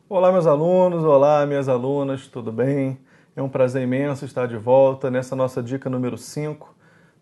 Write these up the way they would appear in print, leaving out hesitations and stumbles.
Olá, meus alunos, olá, minhas alunas, tudo bem? É um prazer imenso estar de volta nessa nossa dica número 5,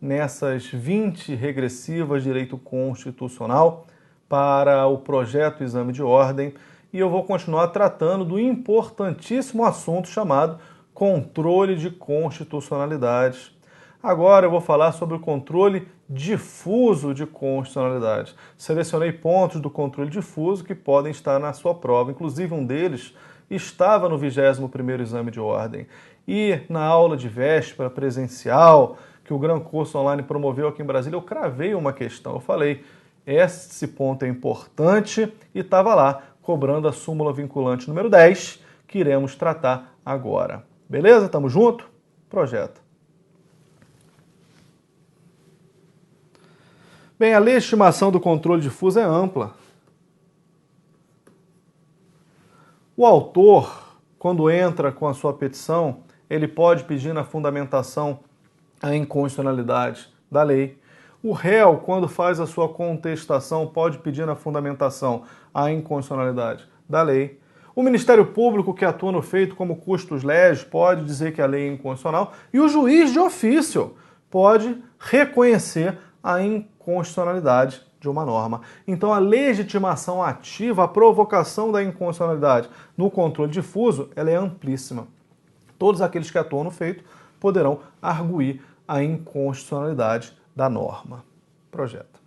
nessas 20 regressivas de direito constitucional para o projeto Exame de Ordem, e eu vou continuar tratando do importantíssimo assunto chamado controle de constitucionalidade. Agora eu vou falar sobre o controle difuso de constitucionalidade. Selecionei pontos do controle difuso que podem estar na sua prova. Inclusive, um deles estava no 21º Exame de Ordem. E na aula de véspera presencial, que o Gran Curso Online promoveu aqui em Brasília, eu cravei uma questão. Eu falei, esse ponto é importante, e estava lá, cobrando a súmula vinculante número 10, que iremos tratar agora. Beleza? Tamo junto? Projeto. Bem, a lei de estimação do controle difuso é ampla. O autor, quando entra com a sua petição, ele pode pedir na fundamentação a inconstitucionalidade da lei. O réu, quando faz a sua contestação, pode pedir na fundamentação a inconstitucionalidade da lei. O Ministério Público, que atua no feito como custos legis, pode dizer que a lei é inconstitucional. E o juiz de ofício pode reconhecer a inconstitucionalidade de uma norma. Então, a legitimação ativa, a provocação da inconstitucionalidade no controle difuso, ela é amplíssima. Todos aqueles que atuam no feito poderão arguir a inconstitucionalidade da norma. Projeto.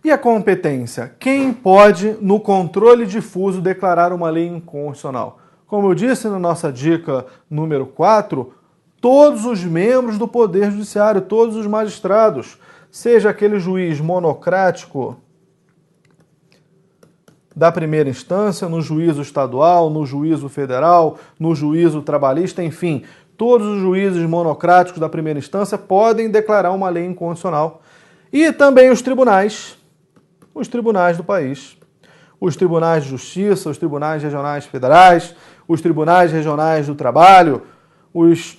E a competência? Quem pode, no controle difuso, declarar uma lei inconstitucional? Como eu disse na nossa dica número 4, todos os membros do Poder Judiciário, todos os magistrados, seja aquele juiz monocrático da primeira instância, no juízo estadual, no juízo federal, no juízo trabalhista, enfim, todos os juízes monocráticos da primeira instância podem declarar uma lei inconstitucional. E também os tribunais do país. Os tribunais de justiça, os tribunais regionais federais, os tribunais regionais do trabalho, os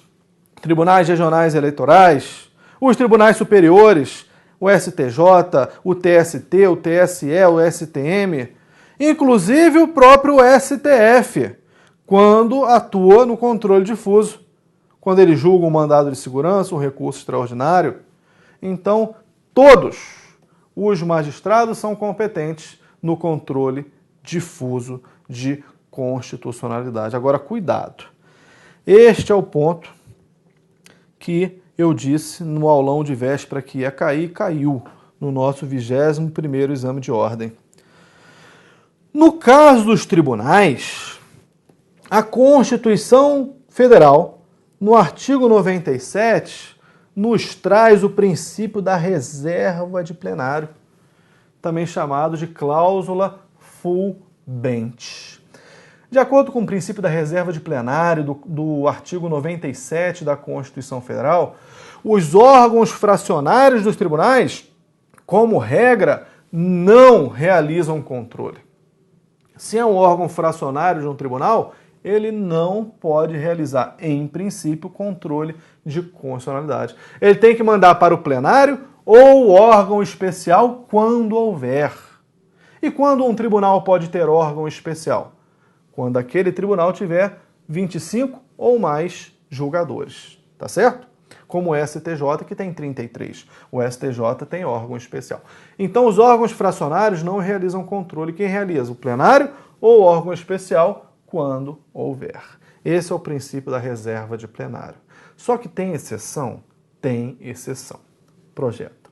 tribunais regionais eleitorais, os tribunais superiores, o STJ, o TST, o TSE, o STM, inclusive o próprio STF, quando atua no controle difuso, quando ele julga um mandado de segurança, um recurso extraordinário. Então, todos os magistrados são competentes no controle difuso de constitucionalidade. Agora, cuidado. Este é o ponto que eu disse no aulão de véspera que ia cair, caiu no nosso 21º Exame de Ordem. No caso dos tribunais, a Constituição Federal, no artigo 97, nos traz o princípio da reserva de plenário, também chamado de cláusula full bench. De acordo com o princípio da reserva de plenário do artigo 97 da Constituição Federal, os órgãos fracionários dos tribunais, como regra, não realizam controle. Se é um órgão fracionário de um tribunal, ele não pode realizar, em princípio, controle de constitucionalidade. Ele tem que mandar para o plenário ou órgão especial quando houver. E quando um tribunal pode ter órgão especial? Quando aquele tribunal tiver 25 ou mais julgadores, tá certo? Como o STJ, que tem 33. O STJ tem órgão especial. Então, os órgãos fracionários não realizam controle. Quem realiza? O plenário ou o órgão especial, quando houver. Esse é o princípio da reserva de plenário. Só que tem exceção? Tem exceção. Projeto.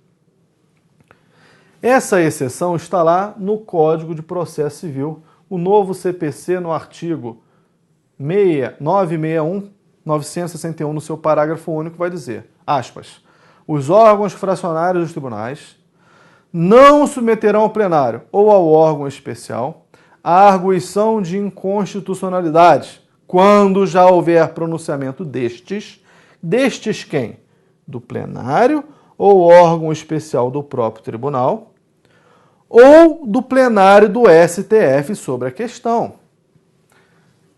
Essa exceção está lá no Código de Processo Civil, o novo CPC no artigo 961, no seu parágrafo único, vai dizer, aspas, os órgãos fracionários dos tribunais não submeterão ao plenário ou ao órgão especial a arguição de inconstitucionalidade, quando já houver pronunciamento destes quem? Do plenário ou órgão especial do próprio tribunal, ou do plenário do STF sobre a questão.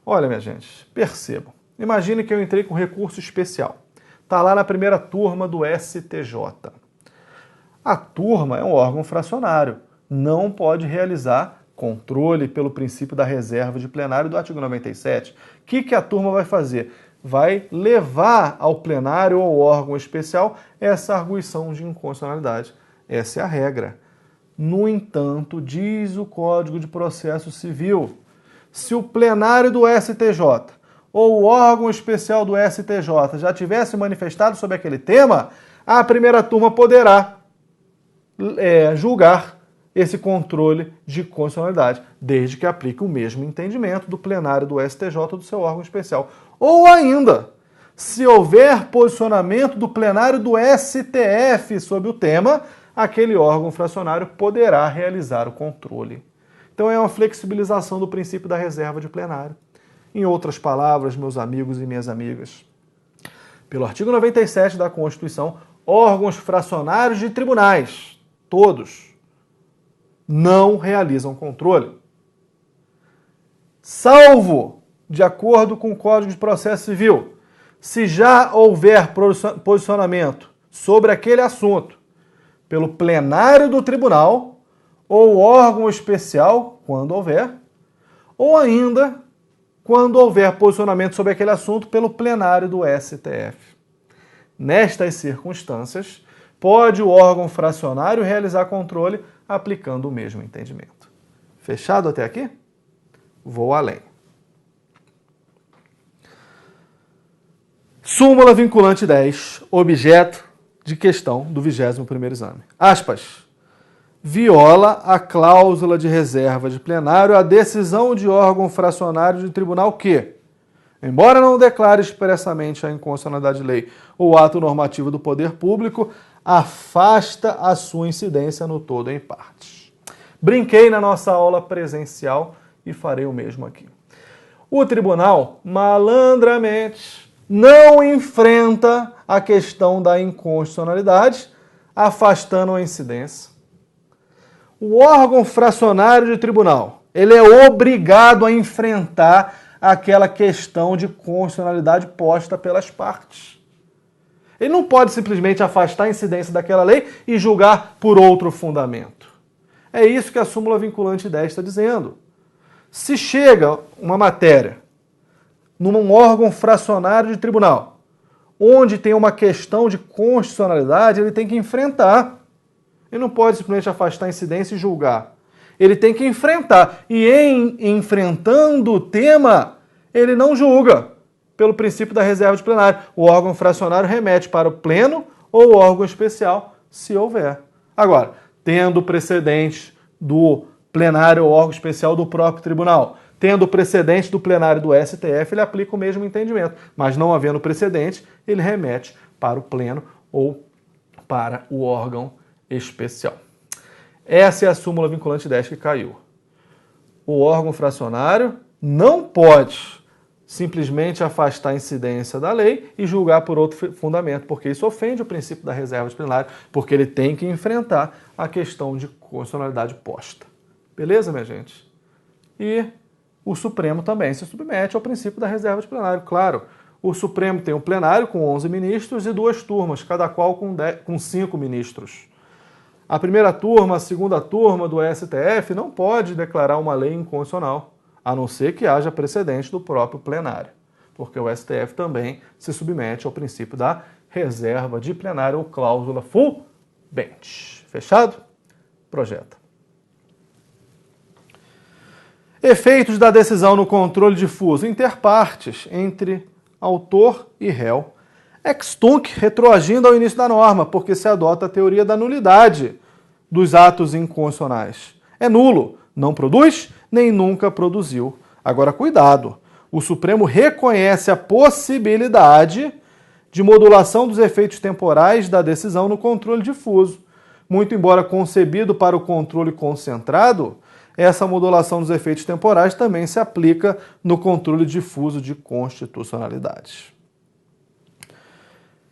Olha, minha gente, percebam. Imagine que eu entrei com recurso especial. Está lá na primeira turma do STJ. A turma é um órgão fracionário, não pode realizar controle pelo princípio da reserva de plenário do artigo 97. O que a turma vai fazer? Vai levar ao plenário ou ao órgão especial essa arguição de inconstitucionalidade. Essa é a regra. No entanto, diz o Código de Processo Civil, se o plenário do STJ ou o órgão especial do STJ já tivesse manifestado sobre aquele tema, a primeira turma poderá julgar esse controle de constitucionalidade, desde que aplique o mesmo entendimento do plenário do STJ ou do seu órgão especial. Ou ainda, se houver posicionamento do plenário do STF sobre o tema, aquele órgão fracionário poderá realizar o controle. Então é uma flexibilização do princípio da reserva de plenário. Em outras palavras, meus amigos e minhas amigas, pelo artigo 97 da Constituição, órgãos fracionários de tribunais, todos, não realizam controle. Salvo, de acordo com o Código de Processo Civil, se já houver posicionamento sobre aquele assunto pelo plenário do tribunal ou órgão especial, quando houver, ou ainda quando houver posicionamento sobre aquele assunto pelo plenário do STF. Nestas circunstâncias, pode o órgão fracionário realizar controle aplicando o mesmo entendimento. Fechado até aqui? Vou além. Súmula vinculante 10, objeto de questão do 21º exame. Aspas. Viola a cláusula de reserva de plenário a decisão de órgão fracionário de tribunal que, embora não declare expressamente a inconstitucionalidade de lei ou ato normativo do poder público, afasta a sua incidência no todo em partes. Brinquei na nossa aula presencial e farei o mesmo aqui. O tribunal, malandramente, não enfrenta a questão da inconstitucionalidade, afastando a incidência. O órgão fracionário de tribunal, ele é obrigado a enfrentar aquela questão de constitucionalidade posta pelas partes. Ele não pode simplesmente afastar a incidência daquela lei e julgar por outro fundamento. É isso que a súmula vinculante 10 está dizendo. Se chega uma matéria num órgão fracionário de tribunal, onde tem uma questão de constitucionalidade, ele tem que enfrentar. Ele não pode simplesmente afastar a incidência e julgar. Ele tem que enfrentar. E em enfrentando o tema, ele não julga pelo princípio da reserva de plenário. O órgão fracionário remete para o pleno ou o órgão especial, se houver. Agora, tendo precedente do plenário ou órgão especial do próprio tribunal, tendo precedente do plenário do STF, ele aplica o mesmo entendimento. Mas não havendo precedente, ele remete para o pleno ou para o órgão especial. Essa é a súmula vinculante 10 que caiu. O órgão fracionário não pode simplesmente afastar a incidência da lei e julgar por outro fundamento, porque isso ofende o princípio da reserva de plenário, porque ele tem que enfrentar a questão de constitucionalidade posta. Beleza, minha gente? E o Supremo também se submete ao princípio da reserva de plenário. Claro, o Supremo tem um plenário com 11 ministros e 2 turmas, cada qual com 5 ministros. A primeira turma, a segunda turma do STF não pode declarar uma lei inconstitucional, a não ser que haja precedente do próprio plenário, porque o STF também se submete ao princípio da reserva de plenário ou cláusula full bench. Fechado? Projeta. Efeitos da decisão no controle difuso interpartes entre autor e réu. Ex tunc, retroagindo ao início da norma, porque se adota a teoria da nulidade dos atos inconstitucionais. É nulo, não produz, nem nunca produziu. Agora, cuidado, o Supremo reconhece a possibilidade de modulação dos efeitos temporais da decisão no controle difuso. Muito embora concebido para o controle concentrado, essa modulação dos efeitos temporais também se aplica no controle difuso de constitucionalidade.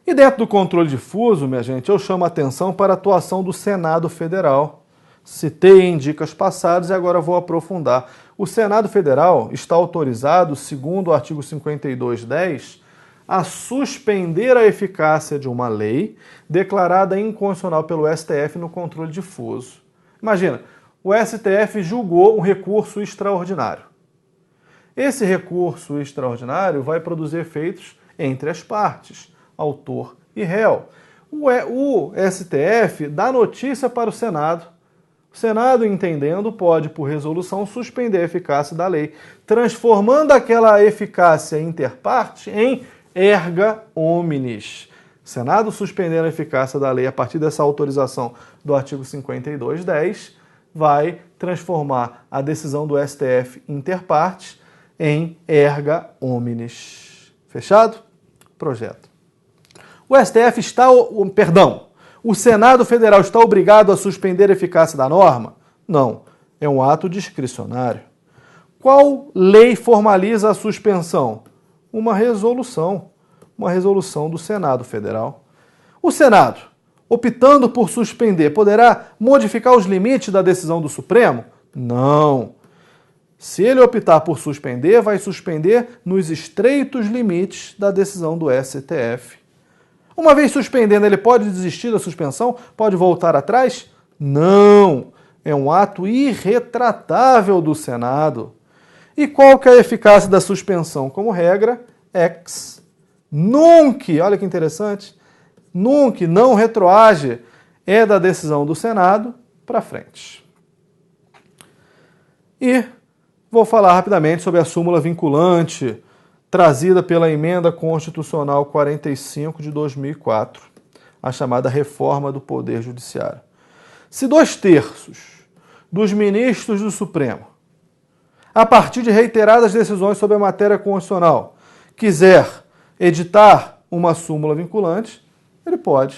E dentro do controle difuso, minha gente, eu chamo a atenção para a atuação do Senado Federal. citei em dicas passadas e agora vou aprofundar. O Senado Federal está autorizado, segundo o artigo 5210, a suspender a eficácia de uma lei declarada inconstitucional pelo STF no controle difuso. Imagina, o STF julgou um recurso extraordinário. Esse recurso extraordinário vai produzir efeitos entre as partes, autor e réu. O STF dá notícia para o Senado. O Senado, entendendo, pode, por resolução, suspender a eficácia da lei, transformando aquela eficácia interparte em erga omnes. O Senado suspendendo a eficácia da lei a partir dessa autorização do artigo 5210 vai transformar a decisão do STF interparte em erga omnes. Fechado? Projeto. O Senado Federal está obrigado a suspender a eficácia da norma? Não, é um ato discricionário. Qual lei formaliza a suspensão? Uma resolução do Senado Federal. O Senado, optando por suspender, poderá modificar os limites da decisão do Supremo? Não. Se ele optar por suspender, vai suspender nos estreitos limites da decisão do STF. Uma vez suspendendo, ele pode desistir da suspensão? Pode voltar atrás? Não. É um ato irretratável do Senado. E qual que é a eficácia da suspensão? Como regra, ex nunc. Olha que interessante. Nunc, não retroage. É da decisão do Senado para frente. E vou falar rapidamente sobre a súmula vinculante trazida pela Emenda Constitucional 45 de 2004, a chamada Reforma do Poder Judiciário. Se 2/3 dos ministros do Supremo, a partir de reiteradas decisões sobre a matéria constitucional, quiser editar uma súmula vinculante, ele pode.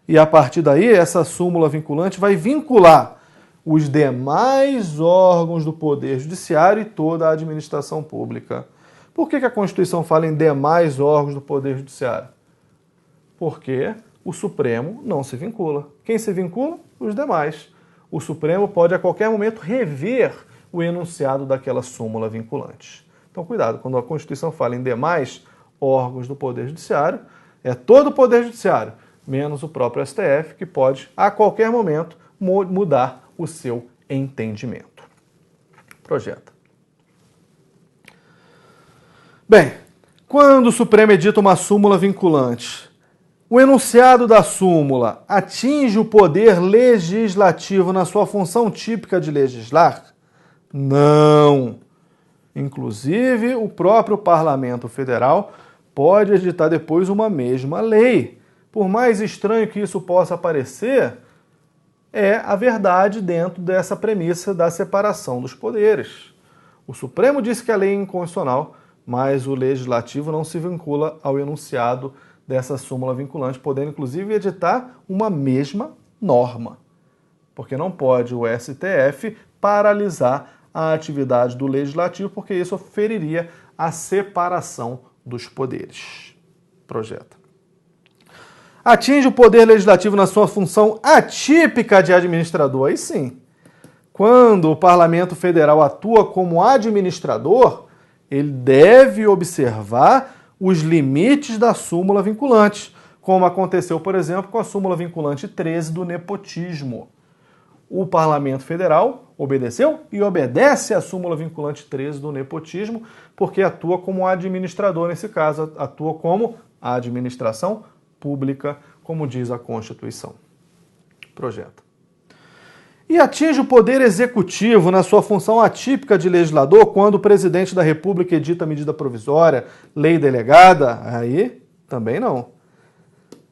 E a partir daí, essa súmula vinculante vai vincular os demais órgãos do Poder Judiciário e toda a administração pública. Por que a Constituição fala em demais órgãos do Poder Judiciário? Porque o Supremo não se vincula. Quem se vincula? Os demais. O Supremo pode a qualquer momento rever o enunciado daquela súmula vinculante. Então, cuidado, quando a Constituição fala em demais órgãos do Poder Judiciário, é todo o Poder Judiciário, menos o próprio STF, que pode a qualquer momento mudar o seu entendimento. Projeta. Bem, quando o Supremo edita uma súmula vinculante, o enunciado da súmula atinge o poder legislativo na sua função típica de legislar? Não. Inclusive, o próprio Parlamento Federal pode editar depois uma mesma lei. Por mais estranho que isso possa parecer, é a verdade dentro dessa premissa da separação dos poderes. O Supremo disse que a lei é inconstitucional, mas o Legislativo não se vincula ao enunciado dessa súmula vinculante, podendo inclusive editar uma mesma norma. Porque não pode o STF paralisar a atividade do Legislativo, porque isso feriria a separação dos poderes. Projeta. Atinge o Poder Legislativo na sua função atípica de administrador. Aí sim, quando o Parlamento Federal atua como administrador, ele deve observar os limites da súmula vinculante, como aconteceu, por exemplo, com a súmula vinculante 13 do nepotismo. O Parlamento Federal obedeceu e obedece à súmula vinculante 13 do nepotismo, porque atua como administrador, nesse caso, atua como administração pública, como diz a Constituição. Projeta. E atinge o Poder Executivo na sua função atípica de legislador quando o presidente da República edita medida provisória, lei delegada? Aí também não.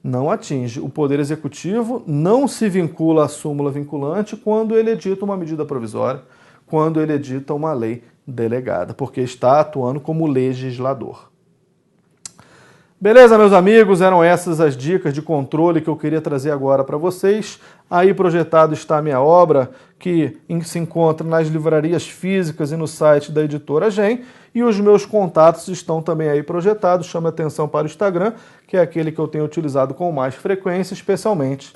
Não atinge. O Poder Executivo não se vincula à súmula vinculante quando ele edita uma medida provisória, quando ele edita uma lei delegada, porque está atuando como legislador. Beleza, meus amigos? Eram essas as dicas de controle que eu queria trazer agora para vocês. Aí projetado está a minha obra, que se encontra nas livrarias físicas e no site da editora GEM. E os meus contatos estão também aí projetados. Chame atenção para o Instagram, que é aquele que eu tenho utilizado com mais frequência, especialmente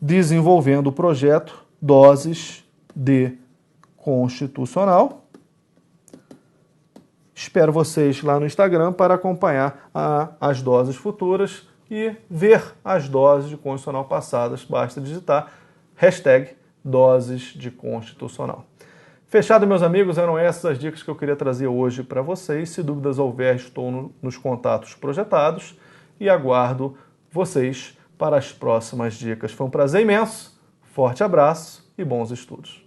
desenvolvendo o projeto Doses de Constitucional. Espero vocês lá no Instagram para acompanhar as doses futuras e ver as doses de constitucional passadas. Basta digitar #doses de constitucional. Fechado, meus amigos, eram essas as dicas que eu queria trazer hoje para vocês. Se dúvidas houver, estou nos contatos projetados e aguardo vocês para as próximas dicas. Foi um prazer imenso, forte abraço e bons estudos.